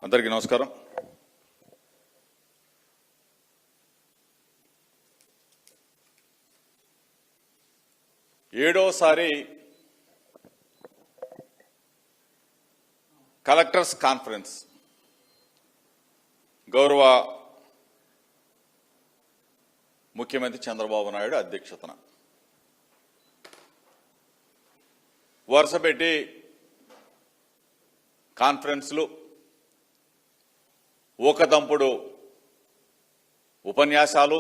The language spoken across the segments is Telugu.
అందరికీ నమస్కారం. ఏడోసారి కలెక్టర్స్ కాన్ఫరెన్స్ గౌరవ ముఖ్యమంత్రి చంద్రబాబు నాయుడు అధ్యక్షతన వరుసపెట్టి కాన్ఫరెన్స్లు, ఒకదంపుడు ఉపన్యాసాలు,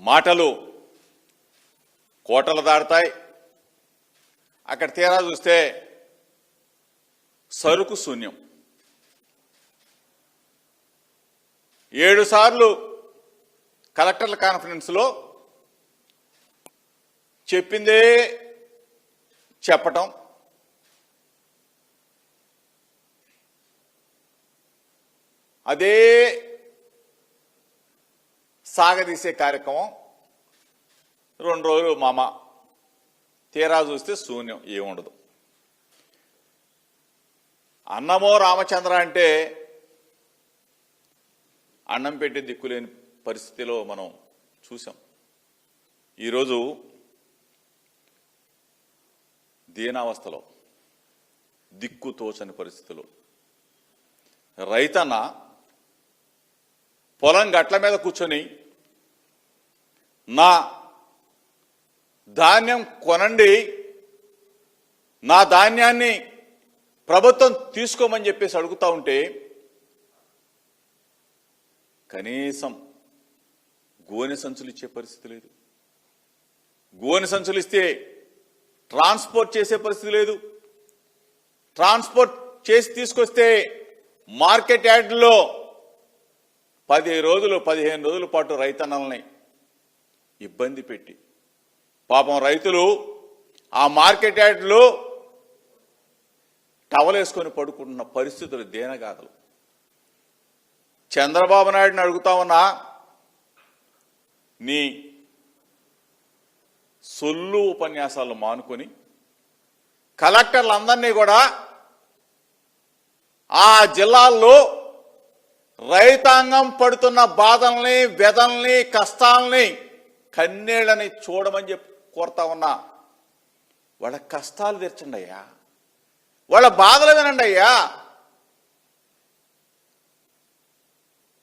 మాటలు కోటలు దాడతాయి. అక్కడ తీరా చూస్తే సరుకు శూన్యం. 7 సార్లు కలెక్టర్ల కాన్ఫరెన్స్లో చెప్పిందే చెప్పటం, అదే సాగదీసే కార్యక్రమం. 2 రోజులు మామ, తీరా చూస్తే శూన్యం, ఏముండదు. అన్నమో రామచంద్ర అంటే అన్నం పెట్టి దిక్కులేని పరిస్థితిలో మనం చూసాం. ఈరోజు దీనావస్థలో, దిక్కు తోచని పరిస్థితిలో రైతన్న పొలం గట్ల మీద కూర్చొని నా ధాన్యం కొనండి, నా ధాన్యాన్ని ప్రభుత్వం తీసుకోమని చెప్పేసి అడుగుతా ఉంటే కనీసం గోనె సంచులు ఇచ్చే పరిస్థితి లేదు. గోనె సంచులు ఇస్తే ట్రాన్స్పోర్ట్ చేసే పరిస్థితి లేదు. ట్రాన్స్పోర్ట్ చేసి తీసుకొస్తే మార్కెట్ యార్డులో 10 రోజులు 15 రోజుల పాటు రైతన్నల్ని ఇబ్బంది పెట్టి, పాపం రైతులు ఆ మార్కెట్ యార్డులో టవలేసుకొని పడుకుంటున్న పరిస్థితులు దేనగాథలు. చంద్రబాబు నాయుడిని అడుగుతా ఉన్నా, నీ సొల్లు ఉపన్యాసాలు మానుకొని కలెక్టర్లందరినీ కూడా ఆ జిల్లాల్లో రైతాంగం పడుతున్న బాధల్ని, వ్యధల్ని, కష్టాలని, కన్నీళ్ళని చూడమని చెప్పి కోరుతా ఉన్నా. వాళ్ళ కష్టాలు తీర్చండి అయ్యా, వాళ్ళ బాధలు వినండి అయ్యా.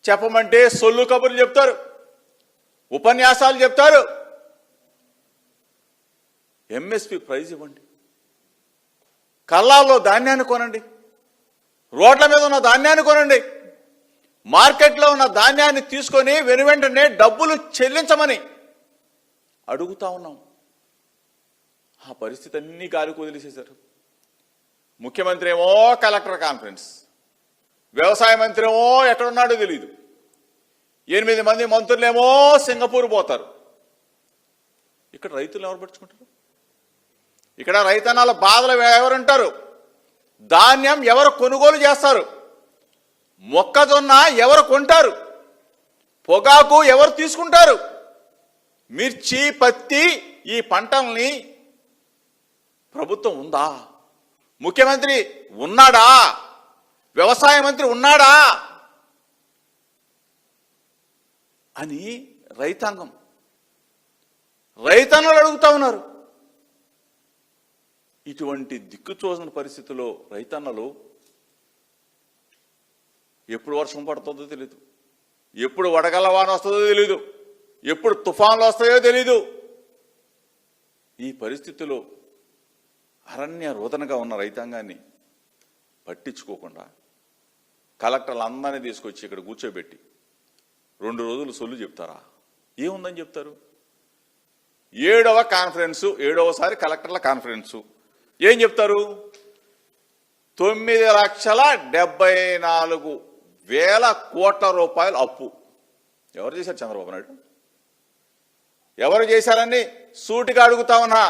చెప్పమంటే సొల్లు కబుర్లు చెప్తారు, ఉపన్యాసాలు చెప్తారు. ఎంఎస్పి ప్రైజ్ ఇవ్వండి, కల్లాల్లో ధాన్యాన్ని కొనండి, రోడ్ల మీద ఉన్న ధాన్యాన్ని కొనండి, మార్కెట్లో ఉన్న ధాన్యాన్ని తీసుకొని వెనువెంటనే డబ్బులు చెల్లించమని అడుగుతా ఉన్నాం. ఆ పరిస్థితి అన్నీ గాలికి వదిలేసేశారు. ముఖ్యమంత్రి ఏమో కలెక్టర్ కాన్ఫరెన్స్, వ్యవసాయ మంత్రి ఏమో ఎక్కడున్నాడో తెలియదు, 8 మంది మంత్రులేమో సింగపూర్ పోతారు. ఇక్కడ రైతులు ఎవరు పట్టుకుంటారు? ఇక్కడ రైతన్నాల బాధలు ఎవరుంటారు? ధాన్యం ఎవరు కొనుగోలు చేస్తారు? మొక్కజొన్న ఎవరు కొంటారు? పొగాకు ఎవరు తీసుకుంటారు? మిర్చి, పత్తి, ఈ పంటల్ని ప్రభుత్వం ఉందా? ముఖ్యమంత్రి ఉన్నాడా? వ్యవసాయ మంత్రి ఉన్నాడా అని రైతన్నలు అడుగుతా ఉన్నారు. ఇటువంటి దిక్కుచోసిన పరిస్థితుల్లో రైతన్నలు ఎప్పుడు వర్షం పడుతుందో తెలీదు, ఎప్పుడు వడగళ్ళ వాన వస్తుందో తెలీదు, ఎప్పుడు తుఫాన్లు వస్తాయో తెలీదు. ఈ పరిస్థితిలో అరణ్య రోదనగా ఉన్న రైతాంగాన్ని పట్టించుకోకుండా కలెక్టర్లందరినీ తీసుకొచ్చి ఇక్కడ కూర్చోబెట్టి 2 రోజులు సొల్లు చెప్తారా? ఏముందని చెప్తారు? 7వసారి కలెక్టర్ల కాన్ఫరెన్సు ఏం చెప్తారు? 9,74,000 కోట్ల రూపాయలు అప్పు. ఎవరు చేశారు? చంద్రబాబు నాయుడు. ఎవరు చేశారని సూటిగా అడుగుతా ఉన్నా.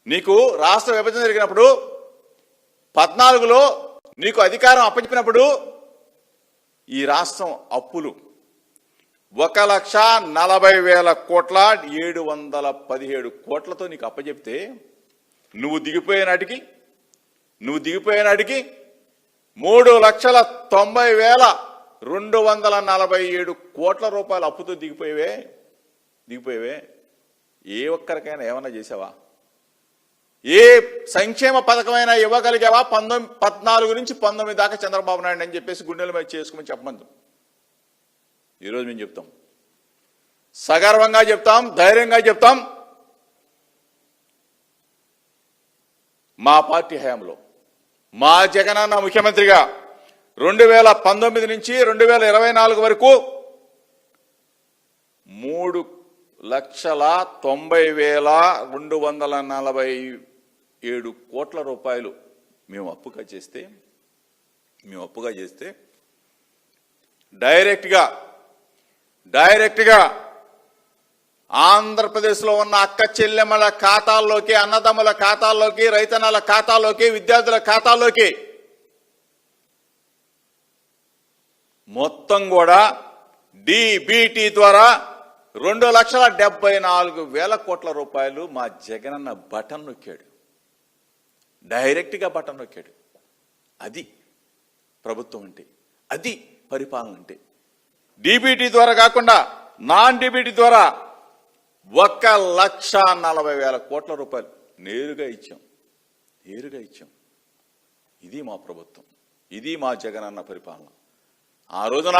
నీకు రాష్ట్ర విభజన జరిగినప్పుడు 14లో నీకు అధికారం అప్పచెప్పినప్పుడు ఈ రాష్ట్రం అప్పులు 1,40,000 కోట్ల 717 కోట్లతో నీకు అప్పచెప్తే నువ్వు దిగిపోయే నాటికి నువ్వు దిగిపోయినాడికి 3,90,247 కోట్ల రూపాయల అప్పుతో దిగిపోయేవే. ఏ ఒక్కరికైనా ఏమన్నా చేసావా? ఏ సంక్షేమ పథకమైనా ఇవ్వగలిగావా? 14 నుంచి 19 దాకా చంద్రబాబు నాయుడు అని చెప్పేసి గుండెల మీద చేసుకోమని చెప్పమంది. ఈరోజు మేము చెప్తాం, సగర్వంగా చెప్తాం, ధైర్యంగా చెప్తాం. మా పార్టీ హయాంలో మా జగనన్న ముఖ్యమంత్రిగా 2019 నుంచి 2024 వరకు 3,90,247 కోట్ల రూపాయలు మేము అప్పుగా చేస్తే డైరెక్ట్గా ఆంధ్రప్రదేశ్లో ఉన్న అక్క చెల్లెమ్మల ఖాతాల్లోకి, అన్నదమ్ముల ఖాతాల్లోకి, రైతన్నల ఖాతాల్లోకి, విద్యార్థుల ఖాతాల్లోకి మొత్తం కూడా డిబిటి ద్వారా 2,74,000 కోట్ల రూపాయలు మా జగనన్న బటన్ నొక్కాడు. డైరెక్ట్గా బటన్ నొక్కాడు. అది ప్రభుత్వం అంటే, అది పరిపాలన అంటే. డిబిటి ద్వారా కాకుండా నాన్ డిబిటి ద్వారా 1,40,000 కోట్ల రూపాయలు నేరుగా ఇచ్చాం. ఇది మా ప్రభుత్వం, ఇది మా జగనన్న పరిపాలన. ఆ రోజున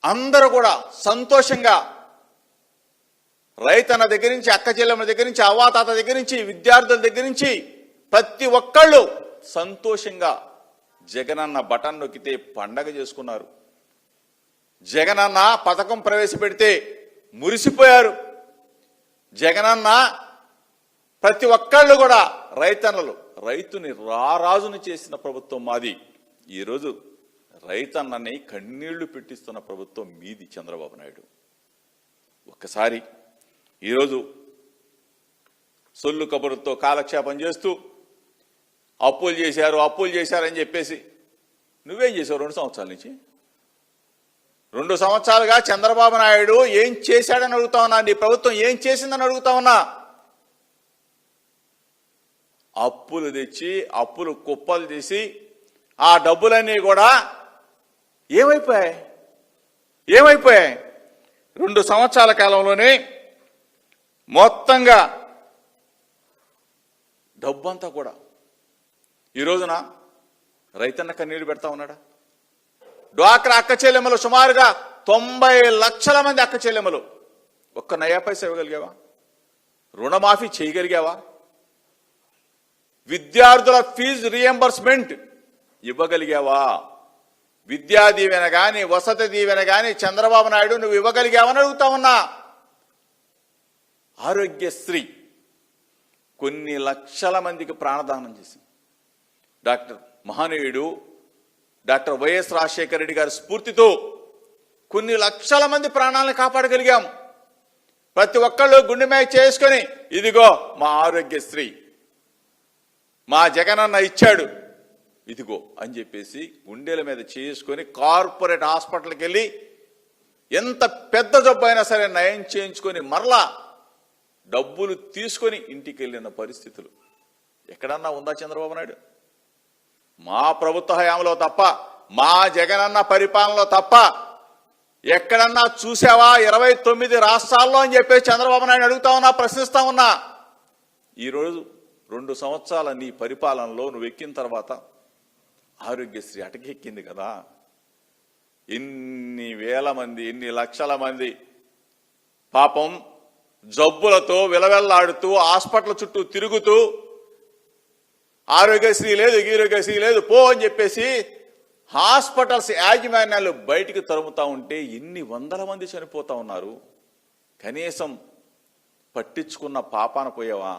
అందరూ కూడా సంతోషంగా రైతన్న దగ్గర నుంచి, అక్క చెల్లెమ్మ దగ్గర నుంచి, అవ్వాతాత దగ్గర నుంచి, విద్యార్థుల దగ్గర నుంచి ప్రతి ఒక్కళ్ళు సంతోషంగా జగనన్న బటన్ నొక్కితే పండగ చేసుకున్నారు. జగనన్న పథకం ప్రవేశపెడితే మురిసిపోయారు. జగనన్న ప్రతి ఒక్కళ్ళు కూడా రైతుని రారాజుని చేసిన ప్రభుత్వం మాది. ఈరోజు రైతన్నని కన్నీళ్లు పెట్టిస్తున్న ప్రభుత్వం మీది చంద్రబాబు నాయుడు. ఒక్కసారి ఈరోజు సొల్లు కబురుతో కాలక్షేపం చేస్తూ అప్పులు చేశారని చెప్పేసి నువ్వేం చేసావు? 2 సంవత్సరాల నుంచి 2 సంవత్సరాలుగా చంద్రబాబు నాయుడు ఏం చేశాడని అడుగుతా ఉన్నా. నీ ప్రభుత్వం ఏం చేసిందని అడుగుతా ఉన్నా. అప్పులు తెచ్చి అప్పులు కుప్పలు తీసి ఆ డబ్బులన్నీ కూడా ఏమైపోయాయి? 2 సంవత్సరాల కాలంలోనే మొత్తంగా డబ్బంతా కూడా ఈ రోజున రైతన్న కన్నీళ్లు పెడతా ఉన్నాడా? డ్వాక్రా అక్క చెల్లెమ్మలు సుమారుగా 90 లక్షల మంది అక్క చెల్లెమ్మలు ఒక్క నయా పైసా ఇవ్వగలిగావా? రుణమాఫీ చేయగలిగావా? విద్యార్థుల ఫీజు రియంబర్స్మెంట్ ఇవ్వగలిగావా? విద్యా దీవెన గాని, వసతి దీవెన గాని చంద్రబాబు నాయుడు నువ్వు ఇవ్వగలిగావని అడుగుతా ఉన్నా. ఆరోగ్యశ్రీ కొన్ని లక్షల మందికి ప్రాణదానం చేసింది. మహనీయుడు డాక్టర్ వైఎస్ రాజశేఖర రెడ్డి గారి స్ఫూర్తితో కొన్ని లక్షల మంది ప్రాణాలను కాపాడగలిగాం. ప్రతి ఒక్కళ్ళు గుండె మీద చేసుకొని ఇదిగో మా ఆరోగ్యశ్రీ మా జగనన్న ఇచ్చాడు ఇదిగో అని చెప్పేసి గుండెల మీద చేసుకొని కార్పొరేట్ హాస్పిటల్కి వెళ్ళి ఎంత పెద్ద జబ్బు అయినా సరే నయం చేయించుకొని మరలా డబ్బులు తీసుకొని ఇంటికి వెళ్ళిన పరిస్థితులు ఎక్కడన్నా ఉందా చంద్రబాబు నాయుడు? మా ప్రభుత్వ హయాంలో తప్ప, మా జగనన్న పరిపాలనలో తప్ప ఎక్కడన్నా చూసావా? 29 రాష్ట్రాల్లో అని చెప్పేసి చంద్రబాబు నాయుడు అడుగుతా ఉన్నా, ప్రశ్నిస్తా ఉన్నా. ఈరోజు 2 సంవత్సరాల నీ పరిపాలనలో నువ్వు ఎక్కిన తర్వాత ఆరోగ్యశ్రీ అటకెక్కింది కదా. ఎన్ని వేల మంది, ఎన్ని లక్షల మంది పాపం జబ్బులతో విలవెల్లాడుతూ హాస్పిటల్ చుట్టూ తిరుగుతూ ఆరోగ్యశ్రీ లేదు, గీరోగ్యశ్రీ లేదు పో అని చెప్పేసి హాస్పిటల్స్ యాజమాన్యాలు బయటికి తరుముతా ఉంటే ఎన్ని వందల మంది చనిపోతా ఉన్నారు. కనీసం పట్టించుకున్న పాపాన పోయావా?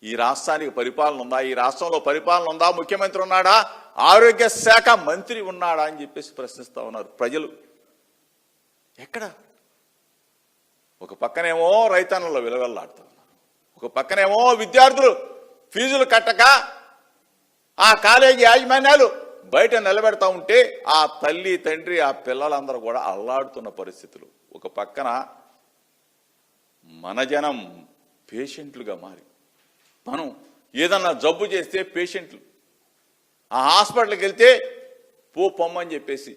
ఈ రాష్ట్రానికి పరిపాలన ఉందా? ఈ రాష్ట్రంలో పరిపాలన ఉందా? ముఖ్యమంత్రి ఉన్నాడా? ఆరోగ్య శాఖ మంత్రి ఉన్నాడా అని చెప్పేసి ప్రశ్నిస్తా ఉన్నారు ప్రజలు. ఎక్కడ? ఒక పక్కనేమో రైతన్నలో విలువెల్లాడుతూ ఉన్నారు, ఒక పక్కనేమో విద్యార్థులు ఫీజులు కట్టక ఆ కాలేజీ యాజమాన్యాలు బయట నిలబెడతా ఉంటే ఆ తల్లి తండ్రి ఆ పిల్లలందరూ కూడా అల్లాడుతున్న పరిస్థితులు. ఒక పక్కన మన జనం పేషెంట్లుగా మారి మనం ఏదన్నా జబ్బు చేస్తే పేషెంట్లు ఆ హాస్పిటల్కి వెళ్తే పొమ్మని చెప్పేసి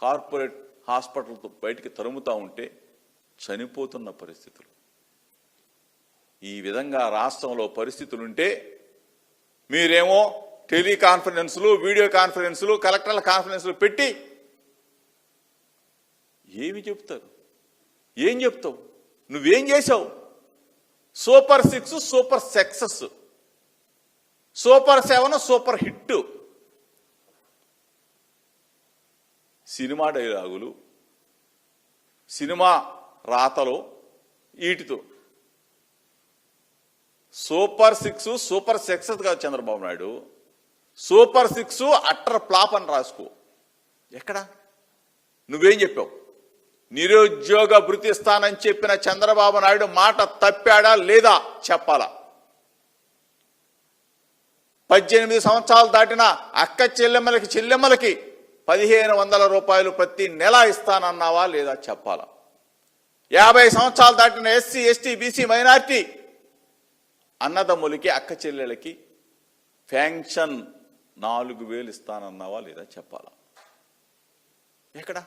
కార్పొరేట్ హాస్పిటల్తో బయటికి తరుముతూ ఉంటే చనిపోతున్న పరిస్థితులు. ఈ విధంగా రాష్ట్రంలో పరిస్థితులుంటే మీరేమో టెలికాన్ఫరెన్సులు, వీడియో కాన్ఫరెన్సులు, కలెక్టర్ల కాన్ఫరెన్సులు పెట్టి ఏమి చెప్తారు? ఏం చెప్తావు? నువ్వేం చేసావు? Super 6, super success, super 7, super hit. Cinema డైలాగులు, సినిమా రాతలు, వీటితో సూపర్ 6, సూపర్ సక్సెస్ కాదు Chandrababu Naidu. Super 6 utter flop అని రాసుకో. ఎక్కడ? నువ్వేం చెప్పావు? నిరుద్యోగ భృతి ఇస్తానని చెప్పిన చంద్రబాబు నాయుడు మాట తప్పాడా లేదా చెప్పాలా? 18 సంవత్సరాలు దాటిన అక్క చెల్లెమ్మలకి 1500 రూపాయలు ప్రతి నెల ఇస్తానన్నావా లేదా చెప్పాలా? 50 సంవత్సరాలు దాటిన ఎస్సీ, ఎస్టీ, బీసీ, మైనార్టీ అన్నదమ్ములకి, అక్క చెల్లెలకి పెన్షన్ 4000 ఇస్తానన్నావా లేదా చెప్పాలా? ఎక్కడ?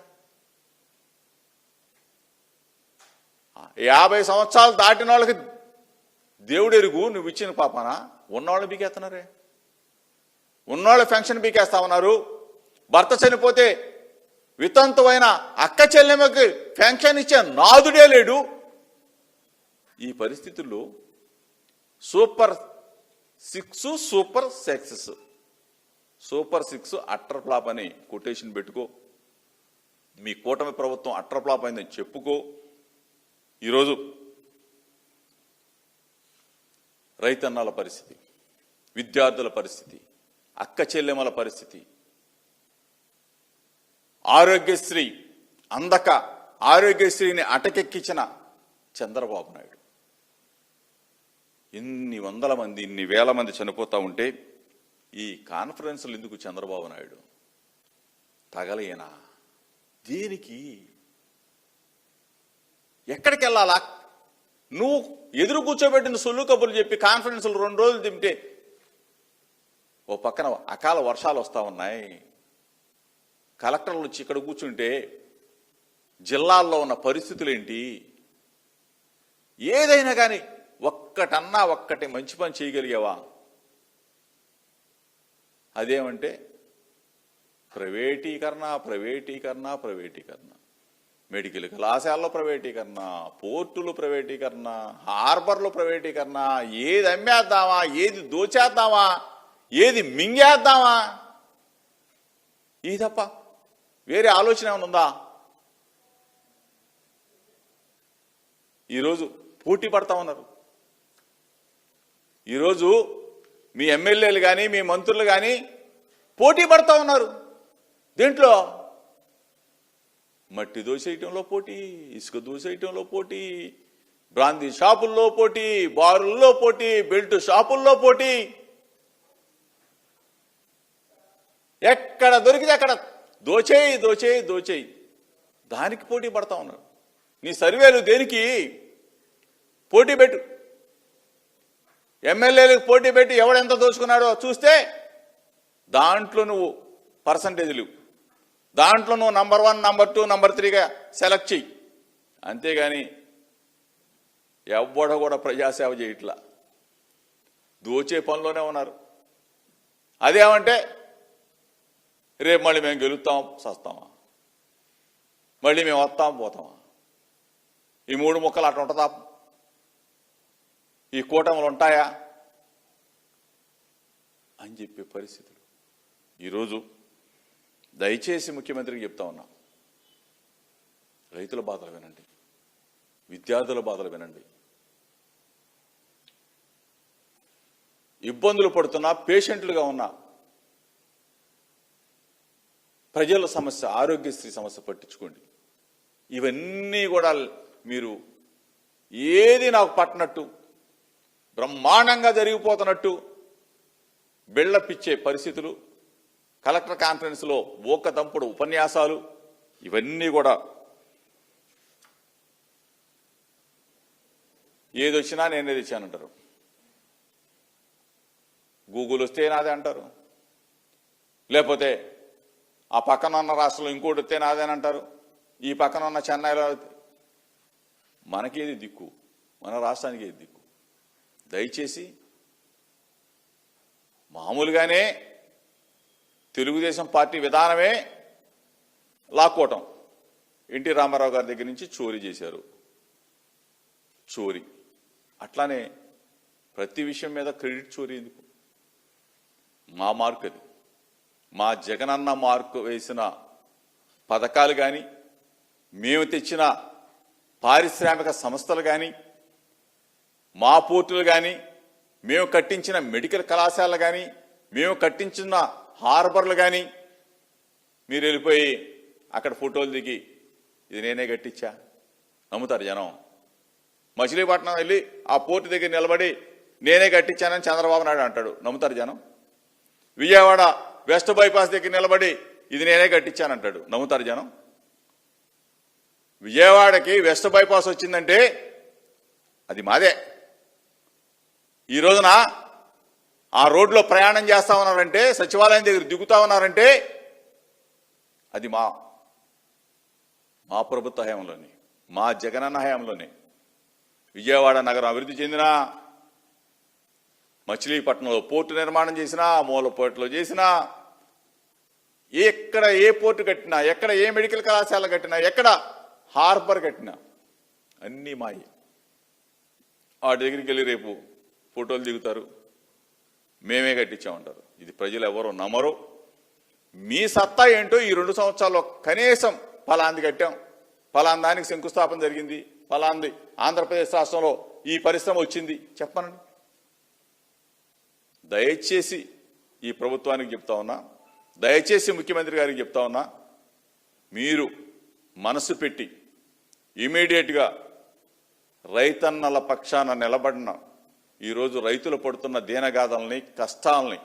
50 సంవత్సరాలు దాటిన వాళ్ళకి దేవుడెరుగు నువ్వు ఇచ్చిన పాపన. ఉన్నవాళ్ళు బీకేస్తున్నారే, ఉన్నవాళ్ళు పెన్షన్ బీకేస్తా ఉన్నారు. భర్త చనిపోతే వితంతువైన అక్క చెల్లెమ్మకి పెన్షన్ ఇచ్చే నాదుడే లేడు. ఈ పరిస్థితుల్లో super 6, super success, super 6 utter flop అని కొటేషన్ పెట్టుకో. మీ కూటమి ప్రభుత్వం అట్టర్ ఫ్లాప్ అయిందని చెప్పుకో. ఈరోజు రైతన్నల పరిస్థితి, విద్యార్థుల పరిస్థితి, అక్క చెల్లెమ్మల పరిస్థితి, ఆరోగ్యశ్రీ అందక ఆరోగ్యశ్రీని అటకెక్కించిన చంద్రబాబు నాయుడు. ఇన్ని వందల మంది, ఇన్ని వేల మంది చనిపోతూ ఉంటే ఈ కాన్ఫరెన్స్లు ఎందుకు చంద్రబాబు నాయుడు? తగలేనా? దేనికి? ఎక్కడికి వెళ్ళాలా? నువ్వు ఎదురు కూర్చోబెట్టిన సొల్లు కబుర్లు చెప్పి కాన్ఫరెన్స్లు 2 రోజులు తింటే ఓ పక్కన అకాల వర్షాలు వస్తూ ఉన్నాయి. కలెక్టర్లు వచ్చి ఇక్కడ కూర్చుంటే జిల్లాల్లో ఉన్న పరిస్థితులు ఏంటి? ఏదైనా కానీ ఒక్కటి మంచి పని చేయగలిగావా? అదేమంటే ప్రైవేటీకరణ, ప్రైవేటీకరణ, ప్రైవేటీకరణ. మెడికల్ కళాశాలలో ప్రైవేటీకరణ, పోర్టులు ప్రైవేటీకరణ, హార్బర్లు ప్రైవేటీకరణ. ఏది అమ్మేద్దామా, ఏది దోచేద్దామా, ఏది మింగేద్దామా, ఇది తప్ప వేరే ఆలోచన ఏమైనా ఉందా? ఈరోజు పోటీ పడతా ఉన్నారు. ఈరోజు మీ ఎమ్మెల్యేలు కానీ, మీ మంత్రులు కానీ పోటీ పడతా ఉన్నారు. దేంట్లో? మట్టి దోసేయటంలో పోటీ, ఇసుక దోసేయటంలో పోటీ, బ్రాందీ షాపుల్లో పోటీ, బారుల్లో పోటీ, బెల్ట్ షాపుల్లో పోటీ. ఎక్కడ దొరికితే అక్కడ దోచేయి దోచేయి దోచేయి. దానికి పోటీ పడతా ఉన్నారు. నీ సర్వేలు దేనికి? పోటీ పెట్టు. ఎమ్మెల్యేలకు పోటీ పెట్టి ఎవడెంత దోచుకున్నాడో చూస్తే దాంట్లో నువ్వు పర్సంటేజ్లు, దాంట్లో నువ్వు నంబర్ 1, నంబర్ 2, నంబర్ 3గా సెలెక్ట్ చెయ్యి. అంతేగాని ఎవ్వడ కూడా ప్రజాసేవ చేయట్లా, దోచే పనిలోనే ఉన్నారు. అదేమంటే రేపు మళ్ళీ మేము గెలుస్తాం సస్తామా, మళ్ళీ మేము వస్తాం పోతామా, ఈ 3 ముక్కలు అట్లా ఉంటుందా? ఈ కూటములు ఉంటాయా అని చెప్పే పరిస్థితులు. ఈరోజు దయచేసి ముఖ్యమంత్రికి చెప్తా ఉన్నా, రైతుల బాధలు వినండి, విద్యార్థుల బాధలు వినండి. ఇబ్బందులు పడుతున్నా పేషెంట్లుగా ఉన్న ప్రజల సమస్య, ఆరోగ్యశ్రీ సమస్య పట్టించుకోండి. ఇవన్నీ కూడా మీరు ఏది నాకు పట్టనట్టు, బ్రహ్మాండంగా జరిగిపోతున్నట్టు బిల్డపిచ్చే పరిస్థితులు, కలెక్టర్ కాన్ఫరెన్స్లో ఊకదంపుడు ఉపన్యాసాలు, ఇవన్నీ కూడా ఏదొచ్చినా నేనే తెచ్చానంటారు. గూగుల్ వస్తే నాదే అంటారు, లేకపోతే ఆ పక్కన ఉన్న రాష్ట్రంలో ఇంకోటి వస్తే నాదేని అంటారు, ఈ పక్కన ఉన్న చెన్నైలో. మనకేది దిక్కు? మన రాష్ట్రానికి ఏది దిక్కు? దయచేసి మామూలుగానే తెలుగుదేశం పార్టీ విధానమే లాక్కోవటం. ఎన్టీ రామారావు గారి దగ్గర నుంచి చోరీ చేశారు, చోరీ. అట్లానే ప్రతి విషయం మీద క్రెడిట్ చోరీ ఎందుకు? మా మార్కు అది. మా జగనన్న మార్కు వేసిన పథకాలు కానీ, మేము తెచ్చిన పారిశ్రామిక సంస్థలు కానీ, మా పోర్టులు కానీ, మేము కట్టించిన మెడికల్ కళాశాలలు కానీ, మేము కట్టించిన హార్బర్లు కానీ మీరు వెళ్ళిపోయి అక్కడ ఫోటోలు దిగి ఇది నేనే కట్టించా నమ్ముతారు జనం? మచిలీపట్నం వెళ్ళి ఆ పోర్టు దగ్గర నిలబడి నేనే కట్టించానని చంద్రబాబు నాయుడు అంటాడు, నమ్ముతారు జనం? విజయవాడ వెస్ట్ బైపాస్ దగ్గర నిలబడి ఇది నేనే కట్టించానంటాడు, నమ్ముతారు జనం? విజయవాడకి వెస్ట్ బైపాస్ వచ్చిందంటే అది మాదే. ఈ రోజున ఆ రోడ్లో ప్రయాణం చేస్తా ఉన్నారంటే, సచివాలయం దగ్గర దిగుతా ఉన్నారంటే అది మా ప్రభుత్వ హయాంలోనే, మా జగనన్న హయాంలోనే. విజయవాడ నగరం అభివృద్ధి చెందినా, మచిలీపట్నంలో పోర్టు నిర్మాణం చేసినా, మూల పోర్టులో చేసినా, ఎక్కడ ఏ పోర్టు కట్టినా, ఎక్కడ ఏ మెడికల్ కళాశాల కట్టినా, ఎక్కడ హార్బర్ కట్టినా అన్నీ మాయి. వాటి దగ్గరికి వెళ్ళి రేపు ఫోటోలు దిగుతారు, మేమే కట్టించామంటారు. ఇది ప్రజలు ఎవరో నమ్మరు. మీ సత్తా ఏంటో ఈ 2 సంవత్సరాల్లో కనీసం ఫలాంది కట్టాం, ఫలాన్ దానికి శంకుస్థాపన జరిగింది, ఫలాంది ఆంధ్రప్రదేశ్ రాష్ట్రంలో ఈ పరిశ్రమ వచ్చింది చెప్పనండి. దయచేసి ఈ ప్రభుత్వానికి చెప్తా ఉన్నా, దయచేసి ముఖ్యమంత్రి గారికి చెప్తా ఉన్నా, మీరు మనసు పెట్టి ఇమీడియట్గా రైతన్నల పక్షాన నిలబడిన, ఈరోజు రైతులు పడుతున్న దీనగాథల్ని, కష్టాలని,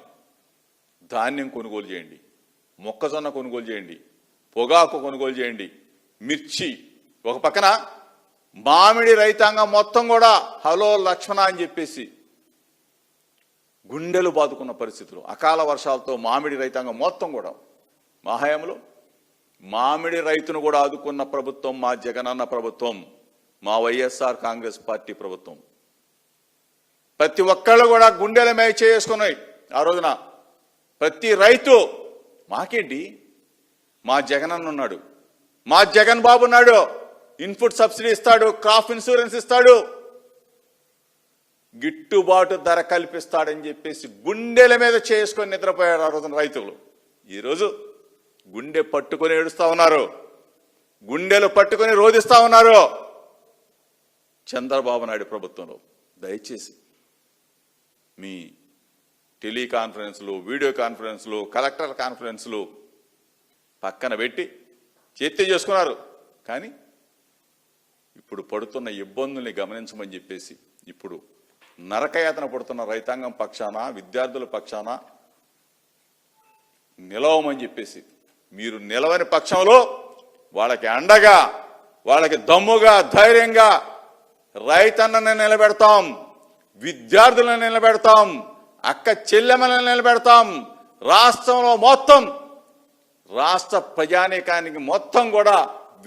ధాన్యం కొనుగోలు చేయండి, మొక్కజొన్న కొనుగోలు చేయండి, పొగాకు కొనుగోలు చేయండి, మిర్చి. ఒక పక్కన మామిడి రైతాంగం మొత్తం కూడా హలో లక్ష్మణ అని చెప్పేసి గుండెలు బాదుకున్న పరిస్థితులు, అకాల వర్షాలతో మామిడి రైతాంగం మొత్తం కూడా. మా హయాంలో మామిడి రైతును కూడా ఆదుకున్న ప్రభుత్వం మా జగనన్న ప్రభుత్వం, మా వైఎస్ఆర్ కాంగ్రెస్ పార్టీ ప్రభుత్వం. ప్రతి ఒక్కళ్ళు కూడా గుండెల మీద చేసుకున్నాయి ఆ రోజున. ప్రతి రైతు మాకేంటి, మా జగనన్న ఉన్నాడు, మా జగన్ బాబు ఉన్నాడు, ఇన్పుట్ సబ్సిడీ ఇస్తాడు, క్రాప్ ఇన్సూరెన్స్ ఇస్తాడు, గిట్టుబాటు ధర కల్పిస్తాడని చెప్పేసి గుండెల మీద చేసుకొని నిద్రపోయారు ఆ రోజున రైతులు. ఈరోజు గుండె పట్టుకొని ఏడుస్తా ఉన్నారు, గుండెలు పట్టుకొని రోధిస్తా ఉన్నారు చంద్రబాబు నాయుడు ప్రభుత్వంలో. దయచేసి మీ టెలికాన్ఫరెన్స్లు, వీడియో కాన్ఫరెన్స్లు, కలెక్టర్ కాన్ఫరెన్స్లు పక్కన పెట్టి చర్చ చేసుకున్నారు. కానీ ఇప్పుడు పడుతున్న ఇబ్బందుల్ని గమనించమని చెప్పేసి, ఇప్పుడు నరకయాతన పడుతున్న రైతాంగం పక్షాన, విద్యార్థుల పక్షాన నిలవమని చెప్పేసి, మీరు నిలవని పక్షంలో వాళ్ళకి అండగా, వాళ్ళకి దమ్ముగా, ధైర్యంగా రైతన్నని నిలబెడతాం, విద్యార్థులను నిలబెడతాం, అక్క చెల్లెమ్మలను నిలబెడతాం. రాష్ట్రంలో మొత్తం, రాష్ట్ర ప్రజానీకానికి మొత్తం కూడా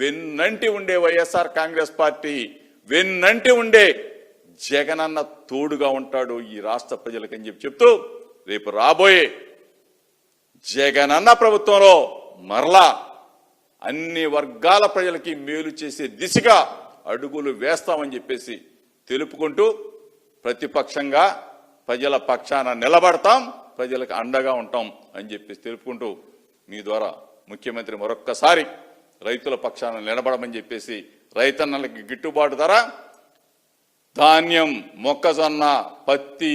వెన్నంటి ఉండే వైఎస్ఆర్ కాంగ్రెస్ పార్టీ, వెన్నంటి ఉండే జగనన్న తోడుగా ఉంటాడు ఈ రాష్ట్ర ప్రజలకని చెప్తూ, రేపు రాబోయే జగనన్న ప్రభుత్వంలో మరలా అన్ని వర్గాల ప్రజలకి మేలు చేసే దిశగా అడుగులు వేస్తామని చెప్పేసి తెలుపుకుంటూ, ప్రతిపక్షంగా ప్రజల పక్షాన నిలబడతాం, ప్రజలకు అండగా ఉంటాం అని చెప్పేసి తెలుపుకుంటూ, మీ ద్వారా ముఖ్యమంత్రి మరొక్కసారి రైతుల పక్షాన నిలబడమని చెప్పేసి, రైతన్నలకి గిట్టుబాటు ధర, ధాన్యం, మొక్కజొన్న, పత్తి,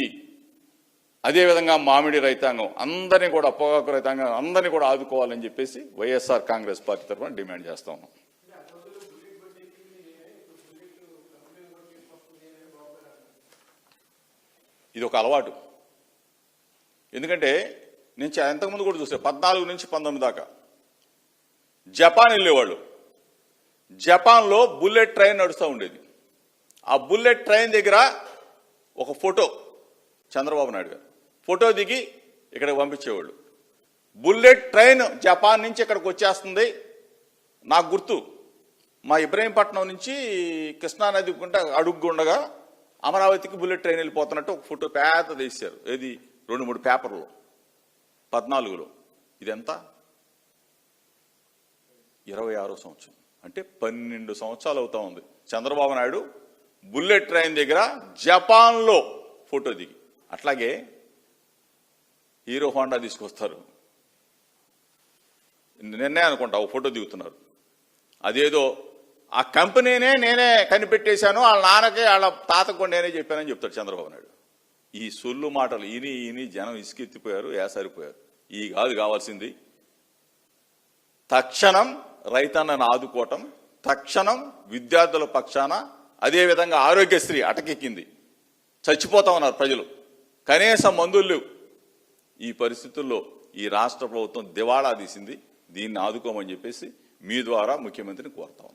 అదేవిధంగా మామిడి రైతాంగం అందరినీ కూడా, పొగాకు రైతాంగం అందరినీ కూడా ఆదుకోవాలని చెప్పేసి వైఎస్ఆర్ కాంగ్రెస్ పార్టీ తరఫున డిమాండ్ చేస్తా ఉన్నాం. ఇది ఒక అలవాటు. ఎందుకంటే నేను ఎంతకుముందు కూడా చూసా, 14 నుంచి 19 దాకా జపాన్ వెళ్ళేవాళ్ళు. జపాన్లో బుల్లెట్ ట్రైన్ నడుస్తూ ఉండేది. ఆ బుల్లెట్ ట్రైన్ దగ్గర ఒక ఫోటో చంద్రబాబు నాయుడు గారు, ఫోటో దిగి ఇక్కడికి పంపించేవాళ్ళు. బుల్లెట్ ట్రైన్ జపాన్ నుంచి ఇక్కడికి వచ్చేస్తుంది. నాకు గుర్తు, మా ఇబ్రహీంపట్నం నుంచి కృష్ణానది గుండా అడుగుండగా అమరావతికి బుల్లెట్ ట్రైన్ వెళ్ళిపోతున్నట్టు ఒక ఫోటో పేద తీశారు. ఏది 2-3 పేపర్లు 14లో. ఇదెంత? 26వ సంవత్సరం. అంటే 12 సంవత్సరాలు అవుతా ఉంది. చంద్రబాబు నాయుడు బుల్లెట్ ట్రైన్ దగ్గర జపాన్లో ఫోటో దిగి. అట్లాగే హీరో హోండా తీసుకొస్తారు. నిన్నే అనుకుంటా ఒక ఫోటో దిగుతున్నారు. అదేదో ఆ కంపెనీనే నేనే కనిపెట్టేశాను, వాళ్ళ నాన్నకే వాళ్ళ తాతకు కూడా నేనే చెప్పానని చెప్తాడు చంద్రబాబు నాయుడు. ఈ సొల్లు మాటలు ఇని జనం ఇసుకెత్తిపోయారు, ఏసారిపోయారు. ఈ కాదు కావాల్సింది. తక్షణం రైతన్నను ఆదుకోవటం, తక్షణం విద్యార్థుల పక్షాన, అదేవిధంగా ఆరోగ్యశ్రీ అటకెక్కింది, చచ్చిపోతా ఉన్నారు ప్రజలు, కనీసం మందులు లేవు. ఈ పరిస్థితుల్లో ఈ రాష్ట్ర ప్రభుత్వం దివాళా తీసింది. దీన్ని ఆదుకోమని చెప్పేసి మీ ద్వారా ముఖ్యమంత్రిని కోరుతాం.